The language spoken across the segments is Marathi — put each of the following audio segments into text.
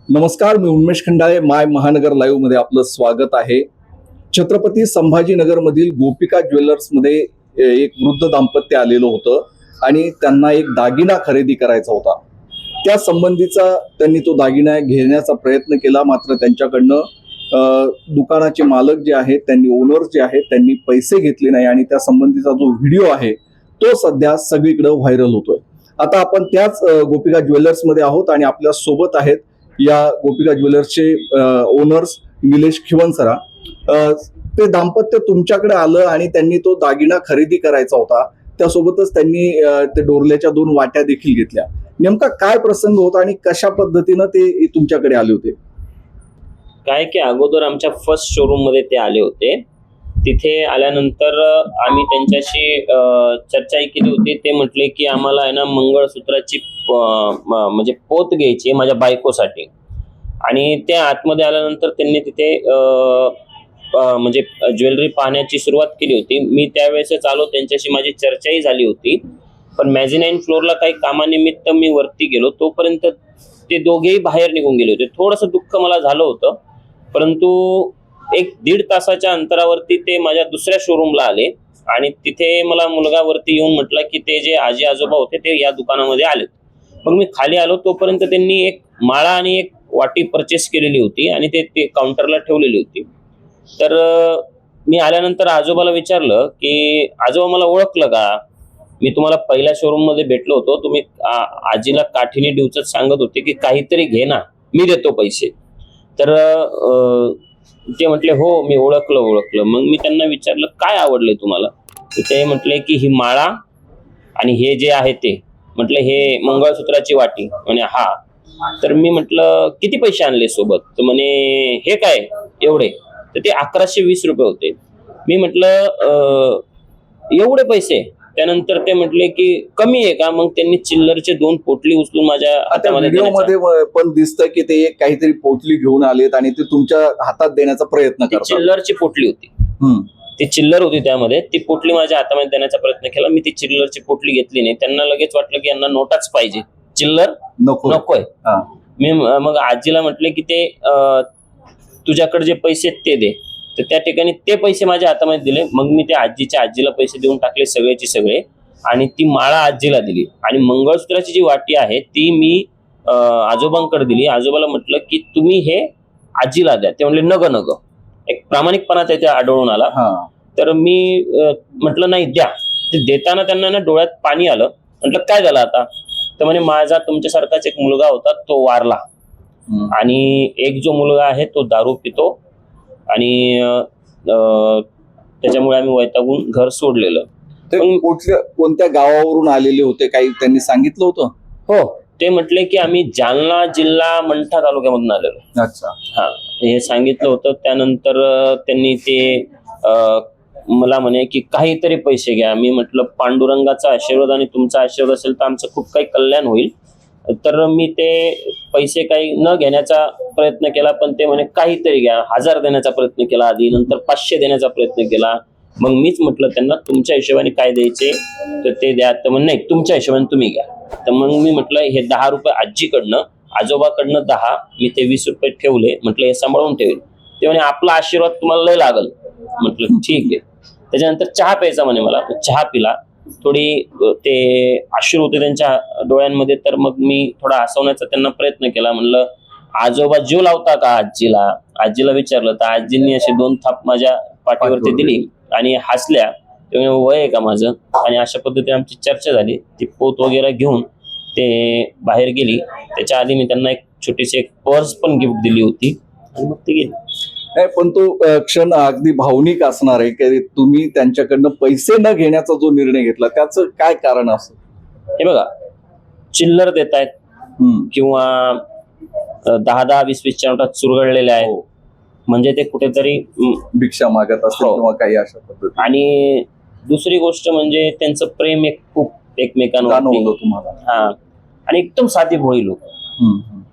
नमस्कार, मी उन्मेष खंडाळे. माय महानगर लाईव्ह मध्ये आपलं स्वागत आहे. छत्रपती संभाजीनगर मधील गोपिका ज्वेलर्स मध्ये एक वृद्ध दाम्पत्य आलेलं होतं आणि त्यांना एक दागिना खरेदी करायचा होता. त्या संबंधीचा त्यांनी तो दागिना घेण्याचा प्रयत्न केला, मात्र त्यांच्याकडनं दुकानाचे मालक जे आहेत, त्यांनी ओनर जे आहेत, त्यांनी पैसे घेतले नाही आणि त्या संबंधीचा जो व्हिडिओ आहे तो सध्या सगळीकडे व्हायरल होतोय. आता आपण त्याच गोपिका ज्वेलर्स मध्ये आहोत आणि आपल्या सोबत आहेत या गोपिका ज्वेलर्सचे ओनर्स निलेश खिवनसरा. ते दाम्पत्य तुमच्याकडे आलं आणि त्यांनी तो दागिना खरेदी करायचा होता. त्यासोबतच त्यांनी ते डोरल्याच्या 2 वाट्या देखील घेतल्या. नेमका काय प्रसंग होता आणि कशा पद्धतीनं ते तुमच्याकडे आले होते? काय की अगोदर आमच्या फर्स्ट शोरूम मध्ये ते आले होते. तिथे आल्यानंतर आम्ही त्यांच्याशी चर्चाही केली होती. ते म्हटले की आम्हाला आहे ना मंगळसूत्राची म्हणजे पोत घ्यायची आहे माझ्या बायकोसाठी. आणि त्या आतमध्ये आल्यानंतर त्यांनी तिथे म्हणजे ज्वेलरी पाहण्याची सुरुवात केली होती. मी त्यावेळेसच आलो, त्यांच्याशी माझी चर्चाही झाली होती. पण मॅझिनाईन फ्लोअरला काही कामानिमित्त मी वरती गेलो, तोपर्यंत ते दोघेही बाहेर निघून गेले होते. थोडंसं दुःख मला झालं होतं, परंतु 1-1.5 तासाच्या अंतरावरती ते माझ्या दुसऱ्या शोरूमला आले आणि तिथे मला मुलगा वरती येऊन म्हटला की ते जे आजी आजोबा होते ते या दुकानामध्ये आले. मग मी खाली आलो, तोपर्यंत त्यांनी एक माळा आणि एक वाटी परचेस केलेली होती आणि ते काउंटरला ठेवलेली होती. तर मी आल्यानंतर आजोबाला विचारलं की आजोबा मला ओळखलं का? मी तुम्हाला पहिल्या शोरूम मध्ये भेटलो होतो, तुम्ही आजीला काठीने डिवचत सांगत होते की काहीतरी घे ना, मी देतो पैसे. तर ते म्हटले हो, मी ओळखलं. मग मी त्यांना विचारलं काय आवडलंय तुम्हाला? ते म्हटले की ही माळा आणि हे जे आहे ते, म्हटलं हे मंगळसूत्राची वाटी. म्हणे हा. तर मी म्हटलं किती पैसे आणले सोबत? तर म्हणे हे काय एवढे? तर ते 1120 रुपये होते. मी म्हटलं एवढे पैसे? त्यानंतर ते म्हटले की कमी आहे का? मग त्यांनी चिल्लरचे 2 पोटली उचलून माझ्या हातामध्ये मध्ये पण दिसतं की ते एक काहीतरी पोटली घेऊन आलेत आणि ते तुमच्या हातात देण्याचा प्रयत्न करतात. चिल्लरची पोटली होती. ती चिल्लर होती, त्यामध्ये ती पोटली माझ्या हातामध्ये देण्याचा प्रयत्न केला. मी ती चिल्लरची पोटली घेतली नाही. त्यांना लगेच वाटलं की यांना नोटाच पाहिजे, चिल्लर नकोय. मी मग आजीला म्हटले की ते तुझ्याकडे जे पैसे ते दे. तर त्या ठिकाणी ते पैसे माझ्या हातामध्ये दिले. मग मी त्या आजीला पैसे देऊन टाकले सगळेचे सगळे आणि ती माळा आजीला दिली आणि मंगळसूत्राची जी वाटी आहे ती मी आजोबांकडे दिली. आजोबाला म्हटलं की तुम्ही हे आजीला द्या. ते म्हणले नग. एक प्रामाणिकपणा त्याच्या आढळून आला. तर मी म्हटलं नाही द्या. ते देताना त्यांना ना डोळ्यात पाणी आलं. म्हटलं काय झालं आता? तर म्हणे माझा तुमच्यासारखाच एक मुलगा होता, तो वारला आणि एक जो मुलगा आहे तो दारू पितो आणि त्याच्यामुळे आम्ही वैतागून घर सोडलेलं. ते कोणत्या गावावरून आलेले होते, काही त्यांनी सांगितलं होतं? हो, ते म्हटले की आम्ही जालना जिल्हा मंठा तालुक्यामधून आलेलो. अच्छा. हा, हे सांगितलं होतं. त्यानंतर त्यांनी ते मला म्हणे की काहीतरी पैसे घ्या. मी म्हटलं पांडुरंगाचा आशीर्वाद आणि तुमचा आशीर्वाद असेल तर आमचं खूप काही कल्याण होईल. तर मी ते पैसे काही न घेण्याचा प्रयत्न केला, पण ते म्हणे काहीतरी घ्या. 1000 देण्याचा प्रयत्न केला आधी, नंतर 500 देण्याचा प्रयत्न केला. मग मीच म्हटलं त्यांना तुमच्या हिशोबाने काय द्यायचे तर ते द्या. तर म्हणे नाही, तुमच्या हिशोबाने तुम्ही घ्या. तर मग मी म्हटलं हे 10 रुपये आजीकडनं, आजोबाकडनं 10, मी ते 20 रुपये ठेवले. म्हटलं हे सांभाळून ठेवेल. ते म्हणे आपला आशीर्वाद तुम्हाला लय लागल. म्हटलं ठीक आहे. त्याच्यानंतर चहा प्यायचा म्हणे मला. चहा पिला. थोडी ते अश्रू होते त्यांच्या डोळ्यांमध्ये, तर मग मी थोडा हसवण्याचा त्यांना प्रयत्न केला. म्हणलं आजोबा जीव लावता का आजीला? आजीला विचारलं तर आजींनी असे 2 थाप माझ्या पाठीवरती दिली आणि हसल्या. ते वय आहे का माझं? आणि अशा पद्धतीने आमची चर्चा झाली. ती पोत वगैरे घेऊन ते बाहेर गेली. त्याच्या आधी मी त्यांना एक छोटीशी एक पर्स पण गिफ्ट दिली होती आणि मग ते गेली. नाही, पण तो क्षण अगदी भावनिक असणार आहे की तुम्ही त्यांच्याकडनं पैसे न घेण्याचा जो निर्णय घेतला त्याचं काय कारण असं? हे बघा, चिल्लर देत आहेत किंवा 10-10, 20-20च्या नोटात चुरगळलेल्या आहेत, म्हणजे ते कुठेतरी भिक्षा मागत असतील किंवा काही अशा पद्धती. आणि दुसरी गोष्ट म्हणजे त्यांचं प्रेम खूप एकमेकांवर तुम्हाला. हा, आणि एकदम साधी भोळी लोक.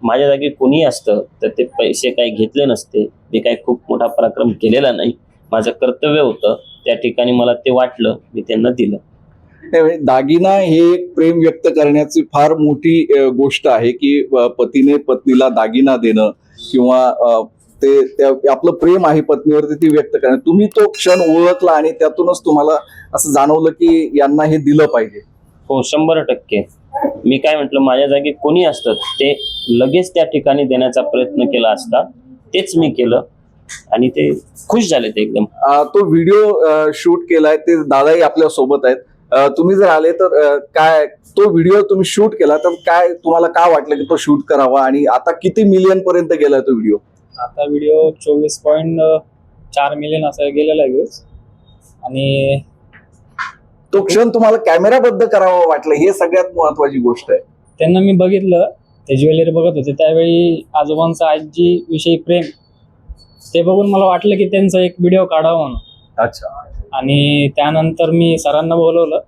माझ्या जागी कोणी असतं तर ते पैसे काही घेतले नसते. मी काही खूप मोठा पराक्रम केलेला नाही. माझं कर्तव्य होतं, त्या ठिकाणी मला ते वाटलं, मी त्यांना दिलं. म्हणजे दागिना हे एक प्रेम व्यक्त करण्याची फार मोठी गोष्ट आहे की पतीने पत्नीला दागिना देणं किंवा आपलं प्रेम आहे पत्नीवरती ती व्यक्त करणं. तुम्ही तो क्षण ओळखला आणि त्यातूनच तुम्हाला असं जाणवलं की यांना हे दिलं पाहिजे. हो, 100%. मी काय म्हटलं, माझ्या जागी कोणी असतं ते लगेच त्या ठिकाणी देण्याचा प्रयत्न केला असता. तेच मी केलं आणि ते खुश झाले ते एकदम. तो व्हिडिओ शूट केलाय, ते दादाही आपल्या सोबत आहेत. तुम्ही जर आले तर काय तो व्हिडिओ तुम्ही शूट केला तर काय तुम्हाला काय वाटलं की तो शूट करावा आणि आता किती मिलियन पर्यंत गेलाय तो व्हिडिओ? आता व्हिडिओ 24.4 मिलियन असं गेलेला आहे व्ह्यूज. आणि तो क्षण तुम्हाला कॅमेराबद्द करावा वाटलं, हे सगळ्यात महत्वाची गोष्ट आहे. त्यांना मी बघितलं, ते ज्वेलरी बघत होते त्यावेळी आजोबांचं आजी विषयी प्रेम ते बघून मला वाटलं की त्यांचा एक व्हिडिओ काढावा म्हणून. अच्छा. आणि त्यानंतर मी सरांना बोलवलं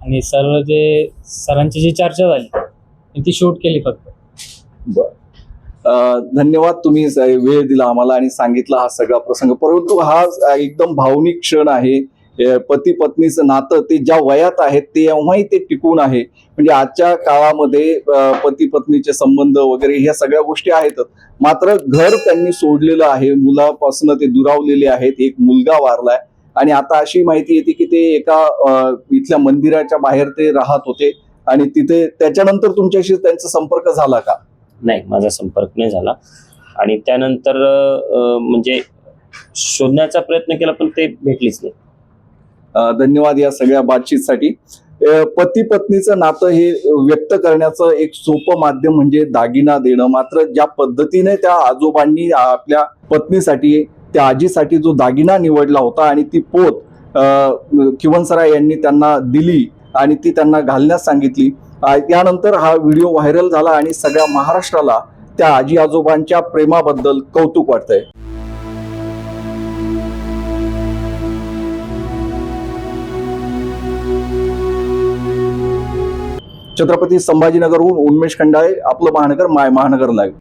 आणि सरांची जी चर्चा झाली ती शूट केली फक्त. बर, धन्यवाद. तुम्ही वेळ दिला आम्हाला आणि सांगितला हा सगळा प्रसंग. परंतु हा एकदम भावनिक क्षण आहे. पती पत्नीचं नातं ते ज्या वयात आहेत तेव्हाही ते टिकून आहे. म्हणजे आजच्या काळामध्ये पती पत्नीचे संबंध वगैरे ह्या सगळ्या गोष्टी आहेतच, मात्र घर त्यांनी सोडलेलं आहे, मुलापासून ते दुरावलेले आहेत. एक मुलगा वारलाय आणि आता अशी माहिती येते की ते एका इथल्या मंदिराच्या बाहेर ते राहत होते आणि तिथे त्याच्यानंतर तुमच्याशी त्यांचा संपर्क झाला का? नाही, माझा संपर्क नाही झाला. आणि त्यानंतर म्हणजे शोधण्याचा प्रयत्न केला पण ते भेटलीच नाही. धन्यवाद या सगळ्या बातचीतसाठी. पती पत्नीचं नातं हे व्यक्त करण्याचं एक सोपं माध्यम म्हणजे दागिना देणं. मात्र ज्या पद्धतीने त्या आजोबांनी आपल्या पत्नीसाठी, त्या आजीसाठी जो दागिना निवडला होता आणि ती पोत किवनसराय यांनी त्यांना दिली आणि ती त्यांना घालण्यास सांगितली, त्यानंतर हा व्हिडिओ व्हायरल झाला आणि सगळ्या महाराष्ट्राला त्या आजी आजोबांच्या प्रेमाबद्दल कौतुक वाटतंय. छत्रपती संभाजीनगरहून उन्मेष खंडाळे, आपलं महानगर, माय महानगर लाईव्ह.